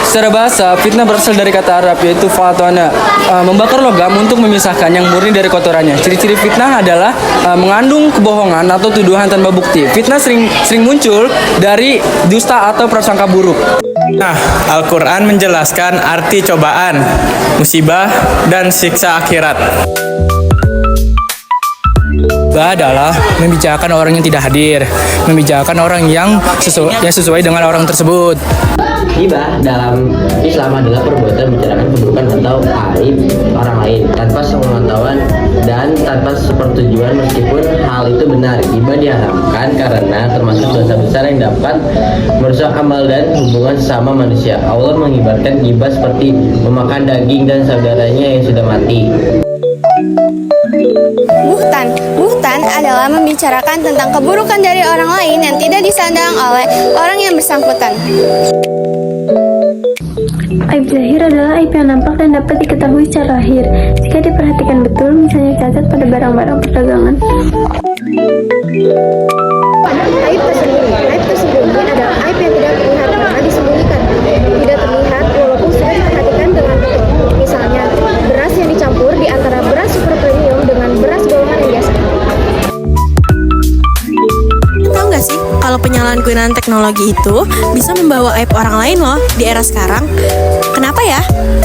Secara bahasa, fitnah berasal dari kata Arab yaitu fatwana, membakar logam untuk memisahkan yang murni dari kotorannya. Ciri-ciri fitnah adalah mengandung kebohongan atau tuduhan tanpa bukti. Fitnah sering muncul dari dusta atau prasangka buruk. Nah, Al-Quran menjelaskan arti cobaan, musibah, dan siksa akhirat. Gibah adalah membicarakan orang yang tidak hadir, membicarakan orang yang sesuai dengan orang tersebut. Gibah dalam Islam adalah perbuatan membicarakan keburukan atau aib orang lain tanpa sepengetahuan dan tanpa sepersetujuan meskipun hal itu benar. Gibah diharamkan karena termasuk dosa besar yang dapat merusak amal dan hubungan sesama manusia. Allah mengibaratkan gibah seperti memakan daging dan saudaranya yang sudah mati. Buhtan adalah membicarakan tentang keburukan dari orang lain yang tidak disandang oleh orang yang bersangkutan. Aib zahir adalah aib yang nampak dan dapat diketahui secara lahir jika diperhatikan betul, misalnya cacat pada barang-barang perdagangan. Aib tersembunyi adalah aib yang tidak terlihat karena disembunyikan. Tidak terlihat walaupun sudah diperhatikan dengan betul. Misalnya, beras yang dicampur di antara beras super premium dengan beras golongan yang biasa. Tahu nggak sih, kalau penyalahgunaan teknologi itu bisa membawa aib orang lain loh di era sekarang. Kenapa ya?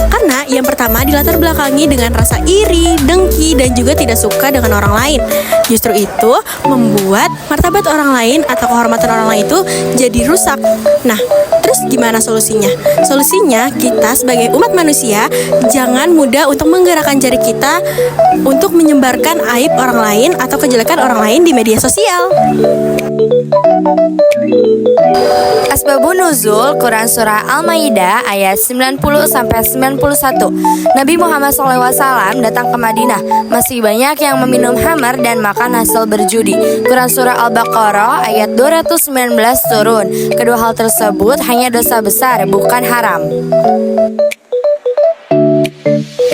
Karena yang pertama dilatar belakangi dengan rasa iri, dengki, dan juga tidak suka dengan orang lain. Justru itu membuat martabat orang lain atau kehormatan orang lain itu jadi rusak. Nah, terus gimana solusinya? Solusinya kita sebagai umat manusia jangan mudah untuk menggerakkan jari kita untuk menyebarkan aib orang lain atau kejelekan orang lain di media sosial. Asbabun nuzul Quran Surah Al-Maidah ayat 90-91. Nabi Muhammad SAW datang ke Madinah. Masih banyak yang meminum khamar dan makan hasil berjudi. Quran Surah Al-Baqarah ayat 219 turun. Kedua hal tersebut hanya dosa besar, bukan haram.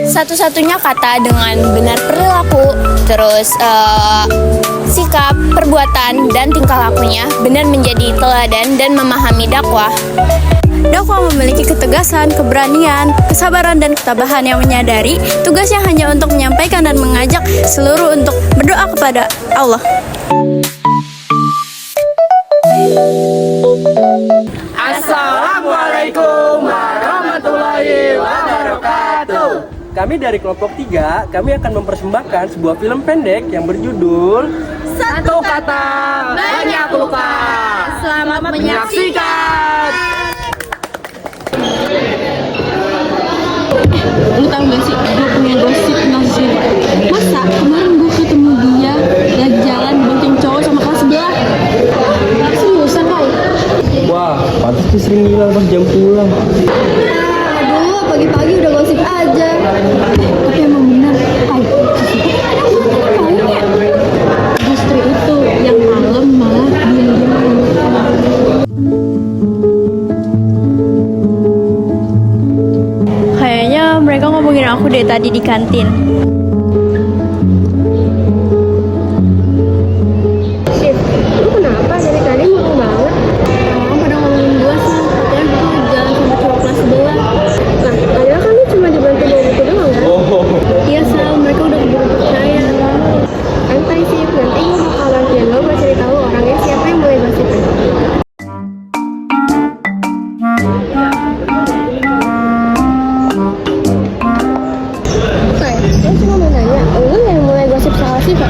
Satu-satunya kata dengan benar perilaku, terus sikap, perbuatan, dan tingkah lakunya benar menjadi teladan dan memahami dakwah. Dakwah memiliki ketegasan, keberanian, kesabaran, dan ketabahan yang menyadari tugasnya hanya untuk menyampaikan dan mengajak seluruh untuk berdoa kepada Allah. Assalamualaikum warahmatullahi wabarakatuh. Kami dari kelompok 3, kami akan mempersembahkan sebuah film pendek yang berjudul Satu Kata Banyak Luka. Selamat menyaksikan. Lu tau gak sih, gue punya gosip tentang Sila. Masa kemarin gue ketemu dia lagi jalan dibanting cowok sama kelas sebelah. Seriusan kau? Wah, pantas tuh sering bilang pas jam pulang. Aduh, pagi-pagi udah gosip aja. Tapi emang benar, justru itu yang malam malah diam-diam. Kayaknya mereka ngomongin aku deh tadi di kantin. Shit, lu kenapa dari tadi ngomong banget? Orang pada ngomongin gue sih, katanya gue jalan sama cowok kelas sebelah. Nah, padahal kan lu cuma dibantu bawa buku doang kan? Iya Sal, mereka udah keburu percaya. Santai sih, nanti gue bakal bantuin lo buat cari tahu orangnya siapa yang mulai gosipin. Gue cuma mau nanya, lu yang mulai gosip soal Siva?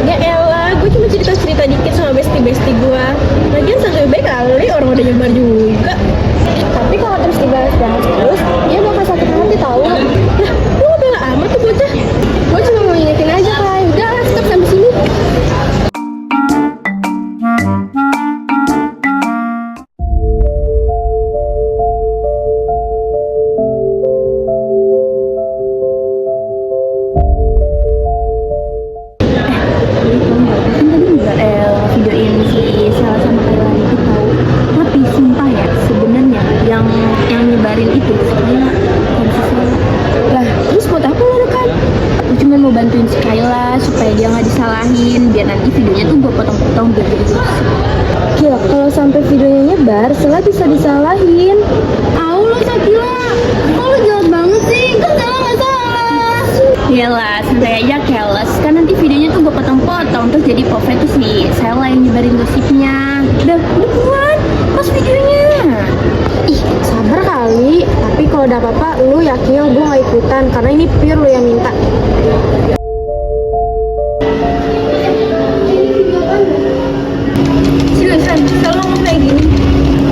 Ya elah, gue cuma cerita-cerita dikit sama bestie-bestie gue. Lagian santai baik kali, orang udah nyebar juga. Tapi kalau terus dibahas-bahas terus, dia bakal sakit hati tahu. Lah, lu bela amat tuh bocah. Gue cuma mau ingetin aja kan, udah lah, stop sampai sini. Videoin si Sel sama Kayla itu tahu. Tapi sumpah ya, sebenarnya yang nyebarin itu sebenarnya bukan si Sel. Lah, terus buat apa lo kan? Gue cuma mau bantuin si Kayla supaya dia nggak disalahin, biar nanti videonya tuh gue potong-potong biar jadi gosip. Gila, kalau sampai videonya nyebar, sabar, Sela bisa disalahin. Lo Sakila, kok lo jahat banget sih? Kan Sela nggak salah. Yalah, santai aja keles. Kan nanti videonya tuh gue potong-potong, terus jadi pokoknya tuh si Sela yang nyebarin gosipnya. Udah buat pas videonya. Ih, sabar kali. Tapi kalau ada apa-apa, lu yakin gue gak ikutan karena ini pure lu yang minta. Seriusan, kalau ngomong kayak gini.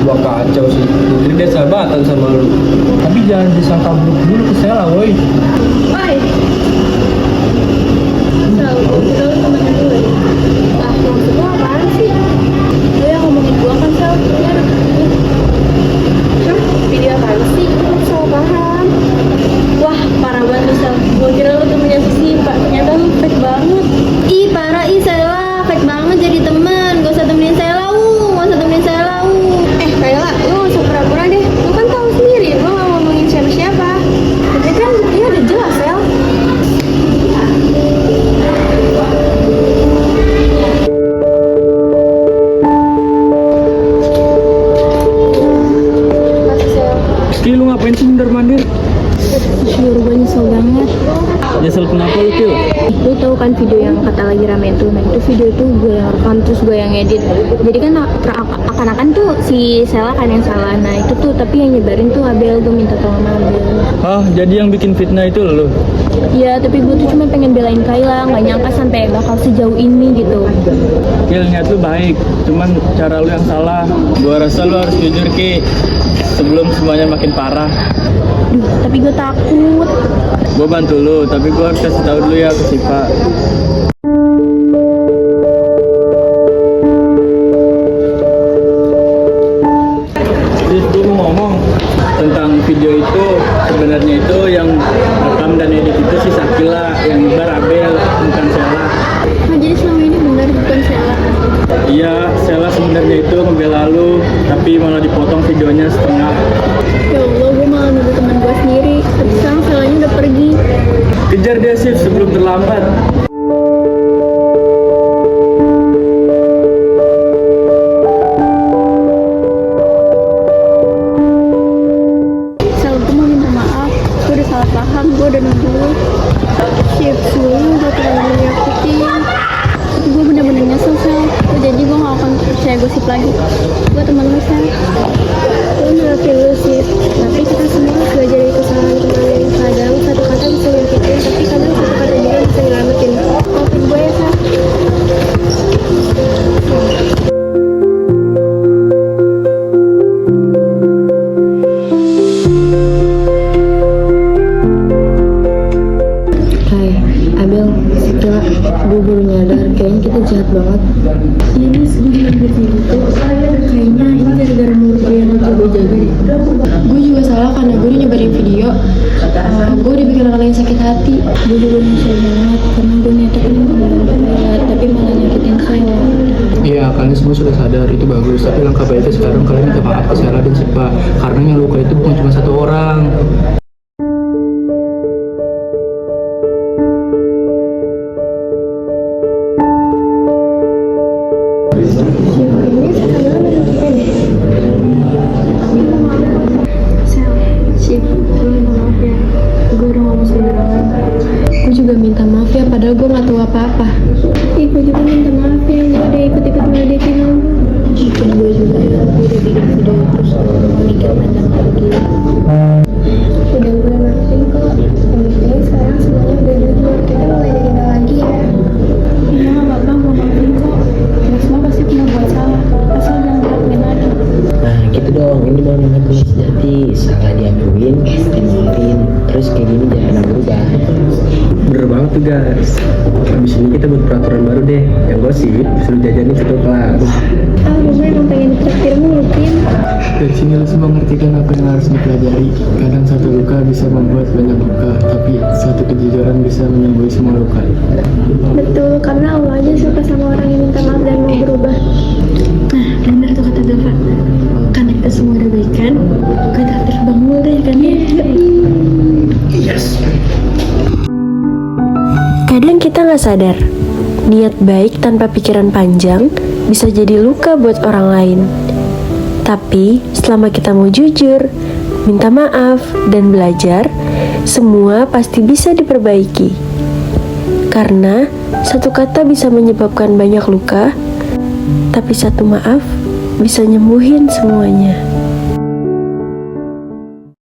Gua kacau sih. Jadi dia sahabatan sama lu. Tapi jangan disangka buruk dulu ke Sela, woi. Woi. Sel, lu temennya gue. Ah, maksud lu apaan sih? Lu yang ngomongin gue kan, Sel. Hah? Video apaan sih? Lu salah paham. Wah, parah banget lu, Sel. Gue kira lu temennya si Sipa, ternyata lu fake banget. Ih, parah, Sela. Fake banget jadi temen. Gak usah temenin Sela, gak usah temenin Sela, Kayla, lu gak usah pura-pura deh. Lu kan tahu sendiri, lu gak ngomongin siapa-siapa. Tapi kan dia udah jelas, Sel. Makasih, Sel. Ki, lu ngapain sih mondar-mandir? Jujur, gue nyesel banget. Nyesel kenapa lu, Kil? Lu tahu kan video yang kata lagi rame itu? Nah itu video tuh gue yang rekam terus gue yang edit. Jadi kan akan-akan tuh si Sela kan yang salah. Nah itu tuh tapi yang nyebarin tuh Abel. Gue minta tolong sama Abel. Ah, jadi yang bikin fitnah itu lu? Iya, tapi gue tuh cuma pengen belain Kayla. Gak nyangka sampai bakal sejauh ini gitu. Kil, niat lu baik, cuman cara lu yang salah. Gua rasa lu harus jujur, Ki, sebelum semuanya makin parah. Duh, tapi gue takut. Gua bantu lu, tapi gua harus kasih tahu dulu ya ke Sipa. Terus gue mau ngomong tentang video itu. Sebenarnya itu yang rekam dan edit itu si Sakila, yang nyebar Abel, bukan Sela. Nah, jadi selama ini benar bukan Sela. Iya, Sela sebenarnya itu ngebela lu, tapi malah dipotong videonya setengah. Ya Allah, gue malah nuduh teman gue sendiri. Tapi sekarang Selanya udah pergi. Kejar dia, Sif, sebelum terlambat. Sel, gue mau minta maaf. Gue udah salah paham, gue udah nuduh. Sip, sebelumnya udah terlalu nyakitin. Tapi gue bener-bener nyesel, Sel. Gue janji gue gak akan percaya gosip lagi. Gue temen lu, Sel. Lu maafin lu sih. Tapi kita semua harus belajar dari kesalahan kemarin. Kadang satu kata bisa nyakitin, tapi kadang satu kata juga bisa nyelamatin. Maafin gue ya, Sel. Hai, Abel, Sakila, gue baru nyadar kayaknya kita jahat banget. Ini sebelum berarti gitu, kayaknya ini gara-gara mulut gue yang lagi gue jaga deh. Gue juga salah karena gue udah nyebarin video. Gue udah bikin orang lain sakit hati. Gue juga nyesel banget karena gue niatnya kan membantu, tapi malah nyakitin saya. Iya, kalian semua sudah sadar, itu bagus. Tapi langkah baiknya sekarang kalian minta maaf ke Sela dan Sipa. Karena yang luka itu bukan cuma satu orang. Sel, Cip, gue minta maaf ya. Gue udah ngomong sembarangan. Gue juga minta maaf ya, padahal gue gak tahu apa-apa. Ih, gue juga minta maaf ya. Gue udah ikut-ikut ngeledekin lu. Dan gue juga ya, gue udah bikin video terus memikir panjang lagi. Udah gue maafin kok. Yang penting sekarang semuanya udah jujur. Kita mulai dari nol lagi ya. Iya, gak apa-apa, gue maafin kok. Kita semua pasti pernah buat salah. Asal jangan ngelakuin lagi. Nah gitu dong, ini baru namanya punya sejati. Salah diakuin, dimaafin. Terus kayak gini jangan pernah berubah. Bener banget tuh, guys. Habis ini kita buat peraturan baru deh. Yang gosip suruh jajanin satu kelas. Gue emang pengen traktir mungkin. Dari sini lo semua ngerti kan apa yang harus dipelajari. Kadang satu luka bisa membuat banyak luka, tapi satu kejujuran bisa menyembuhi semua luka. Betul, karena Allah aja suka sama orang yang minta maaf dan mau berubah. Nah, bener tuh kata Belva. Karena kita semua udah baik kan, gue traktir Bang Mul deh kan ya. Kadang kita nggak sadar, niat baik tanpa pikiran panjang bisa jadi luka buat orang lain. Tapi selama kita mau jujur, minta maaf, dan belajar, semua pasti bisa diperbaiki. Karena satu kata bisa menyebabkan banyak luka, tapi satu maaf bisa nyembuhin semuanya.